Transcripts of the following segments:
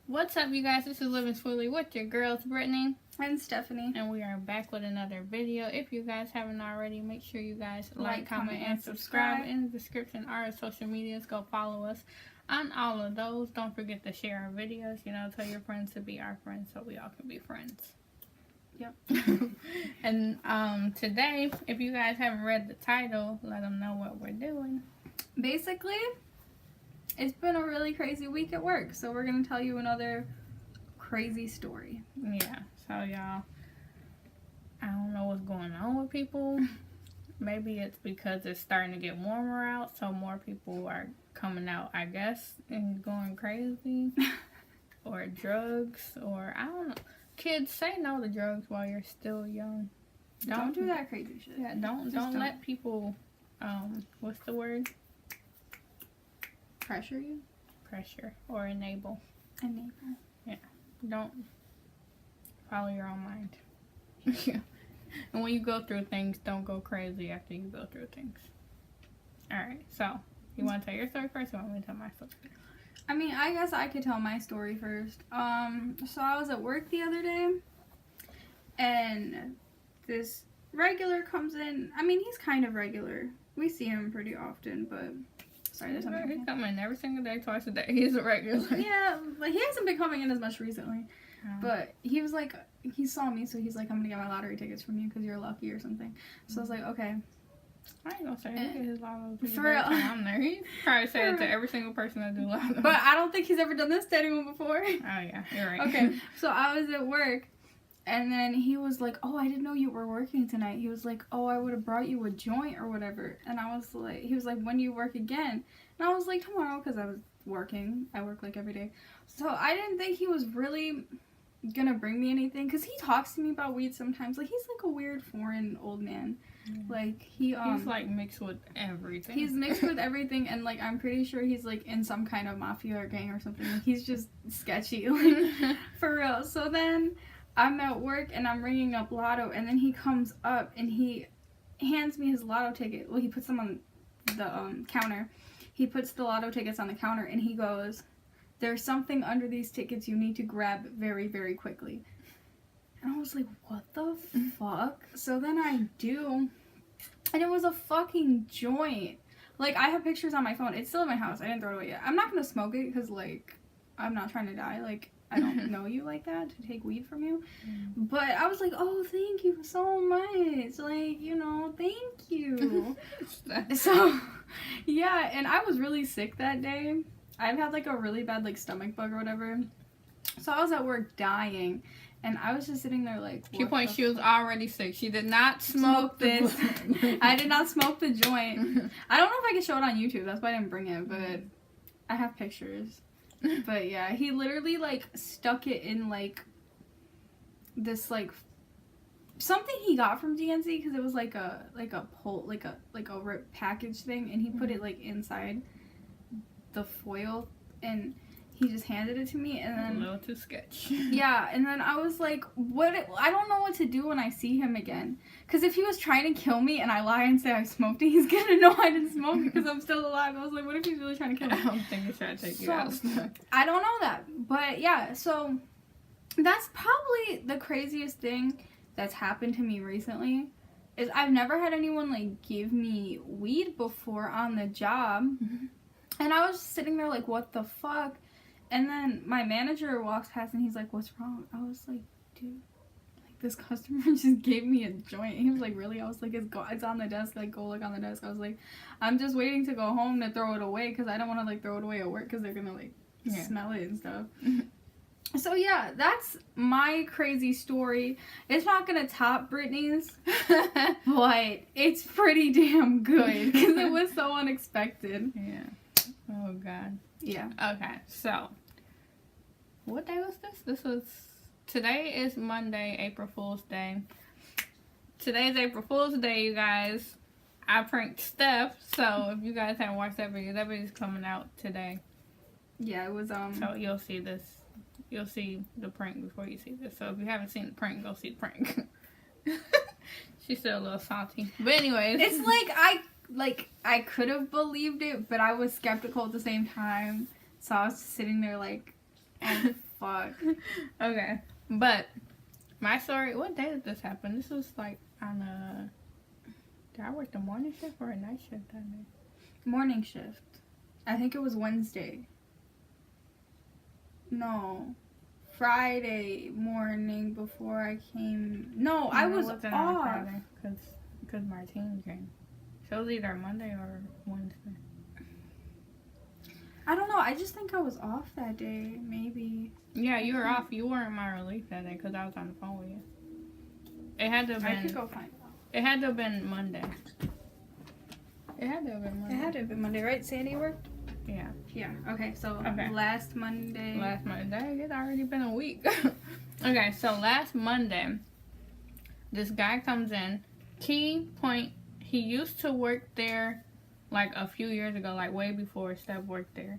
What's up, you guys? This is Living Fully with your girls, Brittany and Stephanie, and we are back with another video. If you guys haven't already, make sure you guys like, comment, and subscribe. In the description are our social medias. Go follow us on all of those. Don't forget to share our videos. Tell your friends to be our friends so we all can be friends. Yep. And today, if you guys haven't read the title, let them know what we're doing. Basically, it's been a really crazy week at work, so we're going to tell you another crazy story. Yeah, so y'all, I don't know what's going on with people. Maybe it's because it's starting to get warmer out, so more people are coming out, I guess, and going crazy. Or drugs, or I don't know. Kids, say no to drugs while you're still young. Don't do that crazy shit. Yeah, don't let people, what's the word? Pressure you? Pressure or enable. Enable. Yeah. Don't follow your own mind. Yeah. And when you go through things, don't go crazy after you go through things. Alright, so you want to tell your story first or want me to tell my story? I mean, I guess I could tell my story first. So I was at work the other day, and this regular comes in. I mean, he's kind of regular. We see him pretty often, but sorry, there's something. He's coming in every single day, twice a day. He's a regular. Yeah, but he hasn't been coming in as much recently. But he was like, he saw me, so he's like, I'm gonna get my lottery tickets from you because you're lucky or something. So I was like, okay. I ain't gonna say he get his lotto for real. I'm there. He probably said it to every single person that do lotto. But I don't think he's ever done this to anyone before. Oh yeah, you're right. Okay, so I was at work, and then he was like, oh, I didn't know you were working tonight. He was like, oh, I would have brought you a joint or whatever. And I was like, he was like, when do you work again? And I was like, tomorrow, because I was working. I work like every day. So I didn't think he was really gonna bring me anything, because he talks to me about weed sometimes. Like, he's like a weird foreign old man. Like, he's like mixed with everything. He's mixed with everything, and like, I'm pretty sure he's like in some kind of mafia or gang or something. Like, he's just sketchy, like, for real. So then I'm at work and I'm ringing up Lotto, and then he comes up and he hands me his Lotto ticket. Well, he puts them on the counter. He puts the Lotto tickets on the counter, and he goes, there's something under these tickets you need to grab very, very quickly. And I was like, what the fuck? So then I do, and it was a fucking joint. Like, I have pictures on my phone. It's still in my house. I didn't throw it away yet. I'm not gonna smoke it because, like, I'm not trying to die. Like, I don't know you like that to take weed from you. But I was like, oh, thank you so much. Like, thank you. So, yeah, and I was really sick that day. I've had, like, a really bad, like, stomach bug or whatever. So I was at work dying. And I was just sitting there like, what she was already sick. She did not smoke this. I did not smoke the joint. I don't know if I can show it on YouTube. That's why I didn't bring it. But I have pictures. But yeah, he literally like stuck it in like this like something he got from GNC, because it was like a ripped package thing, and he put it like inside the foil, and he just handed it to me, and then... A little too sketch. Yeah, and then I was like, I don't know what to do when I see him again. Because if he was trying to kill me and I lie and say I smoked it, he's gonna know I didn't smoke it because I'm still alive. I was like, what if he's really trying to kill me? I don't think he's trying to take you out. I don't know that. But yeah, so that's probably the craziest thing that's happened to me recently. Is I've never had anyone like give me weed before on the job. And I was just sitting there like, what the fuck? And then my manager walks past and he's like, what's wrong? I was like, dude, like, this customer just gave me a joint. He was like, really? I was like, it's on the desk. Like, go look on the desk. I was like, I'm just waiting to go home to throw it away because I don't want to, like, throw it away at work because they're going to, like, smell it and stuff. So, yeah, that's my crazy story. It's not going to top Brittany's, but it's pretty damn good because it was so unexpected. Yeah. Oh, God. Yeah. Okay, so what day was this? Today is Monday, April Fool's Day. Today's April Fool's Day, you guys. I pranked Steph, so if you guys haven't watched that video's coming out today. Yeah, it was, So you'll see this. You'll see the prank before you see this. So if you haven't seen the prank, go see the prank. She's still a little salty. But anyways. It's like I could have believed it, but I was skeptical at the same time. So I was just sitting there like, oh fuck. Okay. But my story, what day did this happen? This was like on a, did I work the morning shift or a night shift that day? Morning shift. I think it was Wednesday. No. Friday morning before I came. No, I was off. Because Martine came. So it was either Monday or Wednesday. I don't know. I just think I was off that day. Maybe. Yeah, you were off. You weren't my relief that day because I was on the phone with you. It had to have been. I could go find out. It had to have been Monday. It had to have been Monday. It had to have been Monday, right? Sandy worked? Yeah. Yeah. Okay, so Okay. last Monday. Last Monday. It's already been a week. Okay, so last Monday, this guy comes in. Key point, he used to work there like a few years ago, like way before Steph worked there.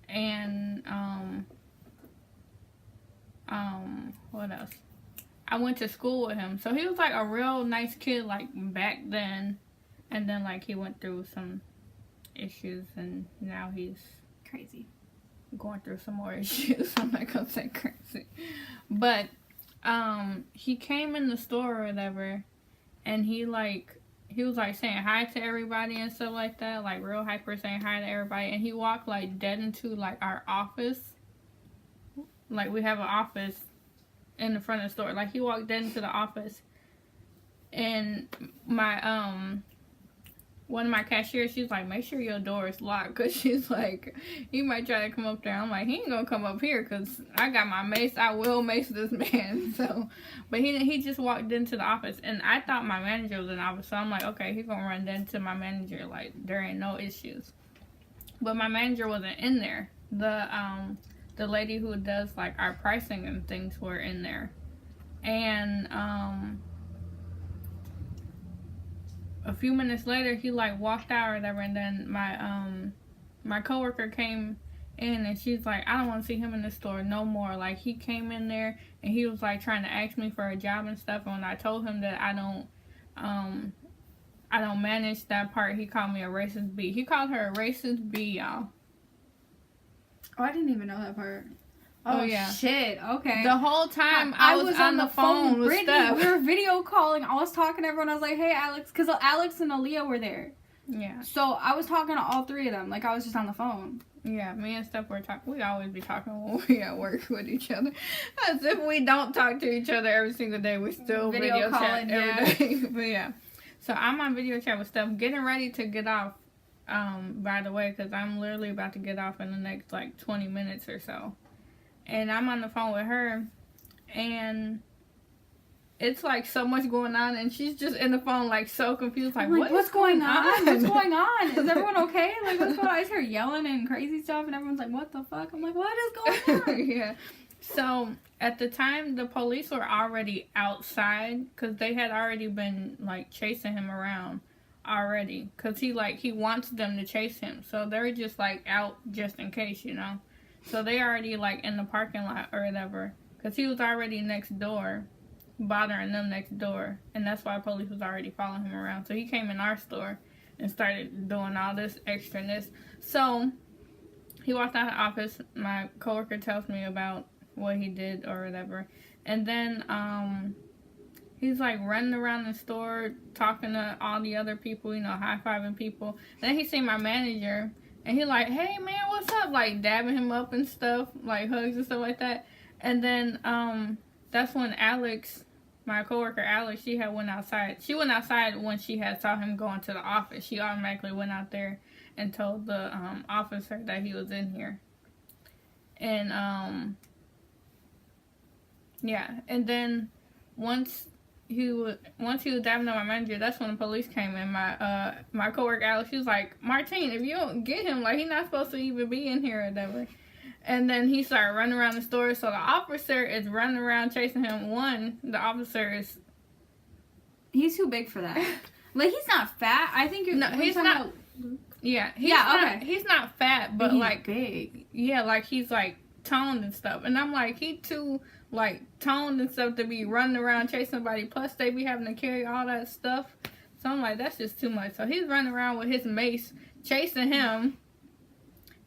And, what else? I went to school with him. So he was like a real nice kid, like back then. And then like he went through some issues and now he's Crazy. going through some more issues. I'm not gonna say crazy. But, he came in the store or whatever and he was like saying hi to everybody and stuff like that, like real hyper saying hi to everybody, and he walked like dead into like our office. Like we have an office in the front of the store. Like he walked dead into the office, and my one of my cashiers, she's like, make sure your door is locked, because she's like, he might try to come up there. I'm like, he ain't gonna come up here because I got my mace. I will mace this man. So, but he just walked into the office, and I thought my manager was in the office. So I'm like, okay, he's gonna run into my manager. Like, there ain't no issues. But my manager wasn't in there. The lady who does like our pricing and things were in there. And a few minutes later, he like walked out or whatever, and then my coworker came in and she's like, I don't want to see him in the store no more. Like, he came in there and he was like trying to ask me for a job and stuff, and when I told him that I don't manage that part, he called me a racist B. He called her a racist B, y'all. Oh, I didn't even know that part. Oh yeah. Shit. Okay. The whole time I was on the phone with Brittany. Steph. We were video calling. I was talking to everyone. I was like, hey, Alex. Because Alex and Aaliyah were there. Yeah. So I was talking to all three of them. Like, I was just on the phone. Yeah, me and Steph were talking. We always be talking when we at work with each other. As if we don't talk to each other every single day. We still video calling, chat every day. But yeah. So I'm on video chat with Steph, getting ready to get off, by the way, because I'm literally about to get off in the next, like, 20 minutes or so. And I'm on the phone with her, and it's like so much going on, and she's just in the phone like so confused, like, what's going on? What's going on? Is everyone okay? Like, what's going on? I just heard yelling and crazy stuff, and everyone's like, what the fuck? I'm like, what is going on? Yeah. So at the time, the police were already outside because they had already been like chasing him around already, because he wants them to chase him, so they're just like out just in case, you know. So they already, like, in the parking lot or whatever. Because he was already next door, bothering them next door. And that's why police was already following him around. So he came in our store and started doing all this extraness. So he walked out of the office. My coworker tells me about what he did or whatever. And then he's, like, running around the store, talking to all the other people, you know, high-fiving people. Then he seen my manager. And he like, hey, man, what's up? Like, dabbing him up and stuff. Like, hugs and stuff like that. And then, that's when Alex, my coworker Alex, she had went outside. She went outside when she had saw him going to the office. She automatically went out there and told the, officer that he was in here. And, yeah. And then, once he was dabbing up my manager, that's when the police came in. My coworker Alex, she was like, Martine, if you don't get him, like, he's not supposed to even be in here or whatever. And then he started running around the store, so the officer is running around chasing him. The officer is... He's too big for that. Like, he's not fat. I think No, he's not... Yeah, okay. He's not fat, but he's like... big. Yeah, like, he's like toned and stuff. And I'm like, he too... like toned and stuff to be running around chasing somebody. Plus they be having to carry all that stuff. So I'm like, that's just too much. So he's running around with his mace, chasing him,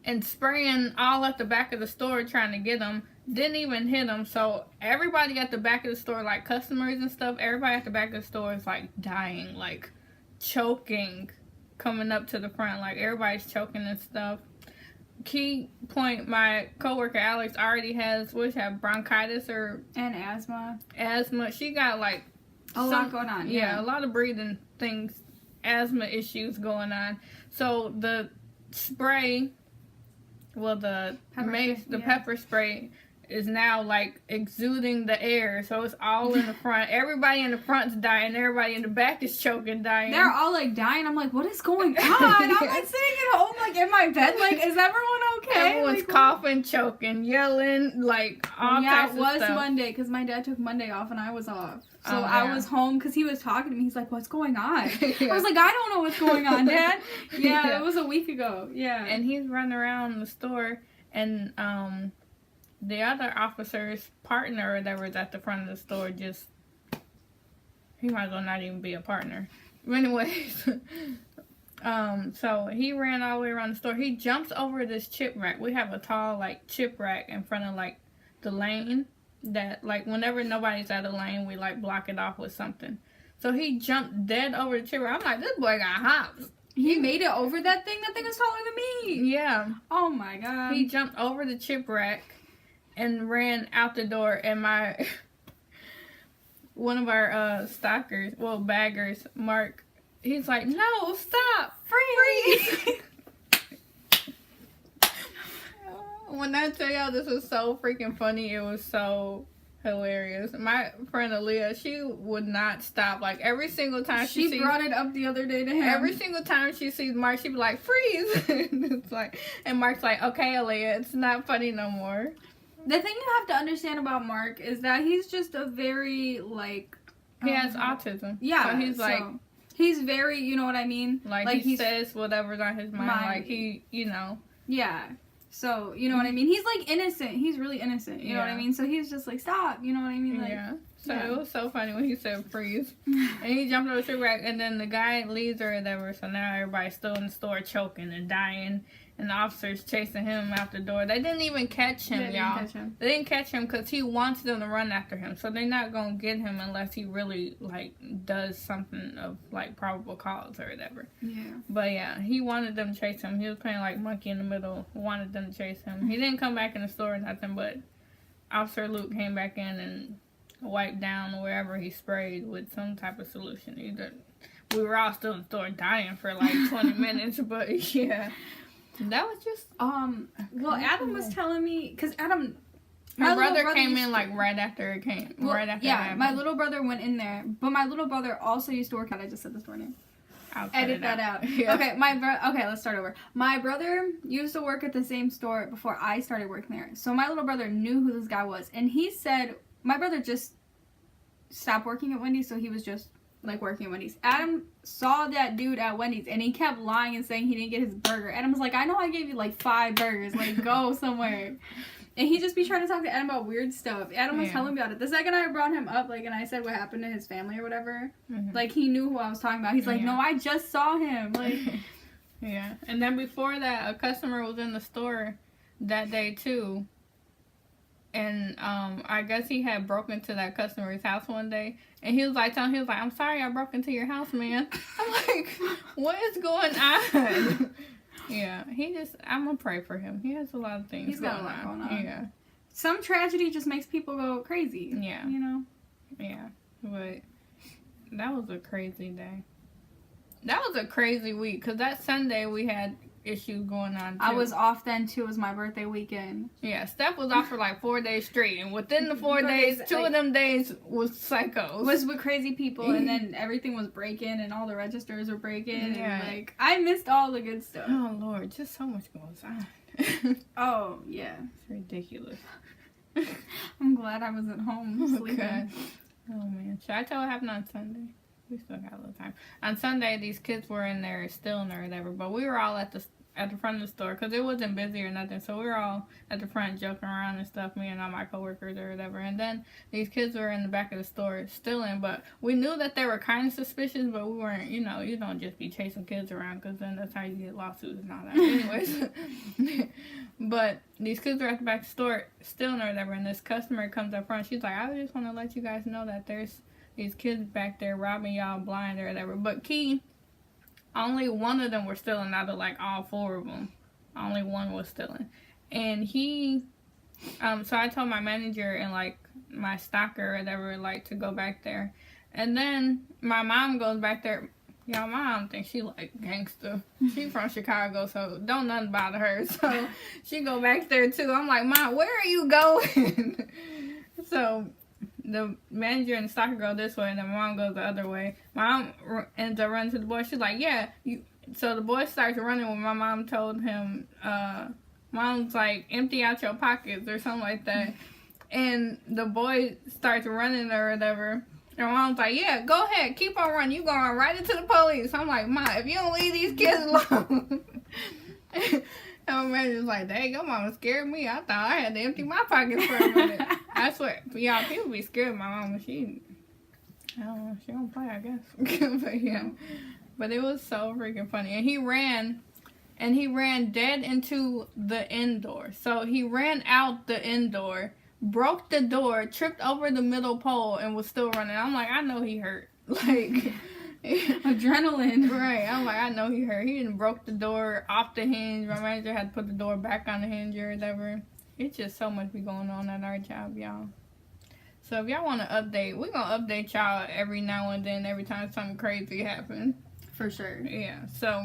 and spraying all at the back of the store trying to get him. Didn't even hit him. So everybody at the back of the store, like customers and stuff, everybody at the back of the store is like dying, like choking, coming up to the front. Like everybody's choking and stuff. Key point, my coworker Alex already has, bronchitis and asthma. She got like a lot going on. Yeah, a lot of breathing things, asthma issues going on. So the spray, the pepper spray is now like exuding the air, so it's all in the front. Everybody in the front's dying, everybody in the back is choking, dying. They're all like dying. I'm like, what is going on? I'm like sitting at home, like in my bed, like, is everyone okay? Everyone's like, coughing, choking, yelling, like all types of stuff. Yeah, it was Monday because my dad took Monday off and I was off. So I was home because he was talking to me. He's like, what's going on? Yeah. I was like, I don't know what's going on, Dad. Yeah, it was a week ago. Yeah. And he's running around the store, and the other officer's partner or whatever is at the front of the store, he might as well not even be a partner. Anyways, so he ran all the way around the store. He jumps over this chip rack. We have a tall, like, chip rack in front of, like, the lane that, like, whenever nobody's at a lane, we, like, block it off with something. So he jumped dead over the chip rack. I'm like, this boy got hops. He made it over that thing? That thing is taller than me. Yeah. Oh, my God. He jumped over the chip rack and ran out the door, and one of our baggers, Mark, he's like, no, stop, freeze. When I tell y'all this was so freaking funny, it was so hilarious. My friend Aaliyah, she would not stop. Like every single time she brought it up the other day to him. Every single time she sees Mark, she'd be like, freeze. It's like, and Mark's like, okay, Aaliyah, it's not funny no more. The thing you have to understand about Mark is that he's just a very, like... He has autism. Yeah. So he's like... He's very, you know what I mean? Like he says whatever's on his mind. Like he, you know. Yeah. So, you know what I mean? He's, like, innocent. He's really innocent. You know what I mean? So he's just like, stop. You know what I mean? Like, yeah. So it was so funny when he said freeze. And he jumped over the sugar rack, and then the guy leaves or whatever. So now everybody's still in the store choking and dying. And the officers chasing him out the door. They didn't even catch him, y'all. They didn't catch him because he wants them to run after him. So they're not going to get him unless he really, like, does something of, like, probable cause or whatever. Yeah. But, yeah, he wanted them to chase him. He was playing, like, monkey in the middle. Wanted them to chase him. He didn't come back in the store or nothing, but Officer Luke came back in and wiped down wherever he sprayed with some type of solution. We were all still in the store dying for, like, 20 minutes, but, yeah. That was just well, Adam was telling me because my brother came in like right after it came. Well, right after yeah, my little brother went in there, but my little brother also used to work out. I just said the store name. I'll edit that out. Yeah. Okay, let's start over. My brother used to work at the same store before I started working there. So my little brother knew who this guy was, and he said my brother just stopped working at Wendy's, so he was just like working at Wendy's. Adam saw that dude at Wendy's and he kept lying and saying he didn't get his burger. Adam was like, I know I gave you like 5 burgers, like go somewhere. And he just be trying to talk to Adam about weird stuff. Adam was telling me about it. The second I brought him up, like, and I said what happened to his family or whatever, like he knew who I was talking about. He's like, no, I just saw him. Like, yeah. And then before that, a customer was in the store that day too. And I guess he had broken into that customer's house one day. And he was like, I'm sorry I broke into your house, man. I'm like, what is going on? Yeah, I'm going to pray for him. He has a lot of things going on. He's got a lot going on. Yeah. Some tragedy just makes people go crazy. Yeah. You know? Yeah. But that was a crazy day. That was a crazy week. Because that Sunday we had issues going on too. I was off then too. It was my birthday weekend. Yeah, Steph was off for like 4 days straight, and within the 4 days, 2 of them days was psychos. Was with crazy people, and then everything was breaking, and all the registers were breaking, and like I missed all the good stuff. Oh Lord, just so much goes on. Oh yeah, it's ridiculous. I'm glad I was at home sleeping. Okay. Oh man, should I tell what happened on Sunday? We still got a little time. On Sunday, these kids were in there, still in there, or whatever. But we were all at the at the front of the store because it wasn't busy or nothing. So we were all at the front joking around and stuff, me and all my coworkers or whatever. And then these kids were in the back of the store stealing, but we knew that they were kind of suspicious, but we weren't, you know, you don't just be chasing kids around because then that's how you get lawsuits and all that. Anyways, but these kids were at the back of the store stealing or whatever, and this customer comes up front. She's like, I just want to let you guys know that there's these kids back there robbing y'all blind or whatever. But key, only one of them were stealing out of like all four of them. Only one was stealing. And he, so I told my manager and like my stocker or whatever, like to go back there. And then my mom goes back there. Y'all, my mom thinks she like gangster. She from Chicago, so don't nothing bother her. So she go back there too. I'm like, Mom, where are you going? So the manager and the stalker go this way, and then my mom goes the other way. My mom ends up running to the boy. She's like, yeah. So the boy starts running when my mom told him, Mom's like, empty out your pockets or something like that. And the boy starts running or whatever. And my mom's like, yeah, go ahead. Keep on running. You going to run right into the police. I'm like, Mom, if you don't leave these kids alone. And my manager's like, dang, your mama scared me. I thought I had to empty my pockets for a minute. I swear, y'all, people be scared of my mama. She, I don't know, she don't play, I guess. But yeah, but it was so freaking funny. And he ran dead into the indoor. So he ran out the indoor, broke the door, tripped over the middle pole, and was still running. I'm like, I know he hurt. Like, adrenaline. Right. I'm like, I know he hurt. He done broke the door off the hinge. My manager had to put the door back on the hinge or whatever. It's just so much be going on at our job, y'all. So if y'all want to update, we're going to update y'all every now and then, every time something crazy happens. For sure. Yeah. So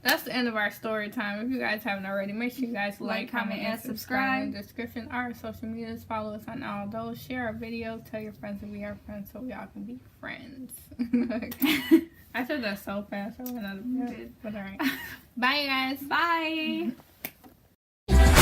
that's the end of our story time. If you guys haven't already, make sure you guys like, comment, and subscribe. In the description, our social medias, follow us on all those. Share our videos. Tell your friends that we are friends so we all can be friends. I said that so fast. I went out of breath. But alright. Bye, guys. Bye.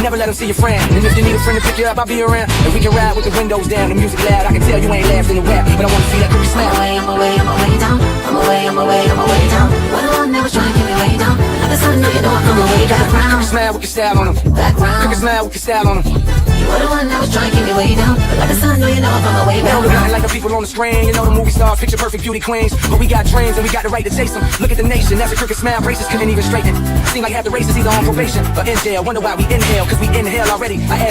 Never let them see your friend. And if you need a friend to pick you up, I'll be around. And we can ride with the windows down, the music loud. I can tell you ain't laughing and rap, but I wanna see that cookie snap. I'm away down. I'm away down. What the one that was trying to keep me way down. Like the sun, you know I'm away background. Smile with your style on them. Background. Cookie smile with your style on them. You were the one that was trying to keep me way down. But like the sun, you know I'm away Now background. looking like the people on the screen. You know the movie stars, picture perfect beauty queens. But we got dreams and we got the right to chase them. Look at the nation, that's a crooked smile. Braces couldn't even straighten. Seem like half the races either on probation or in jail. Wonder why we inhale, cause we inhale already. I asked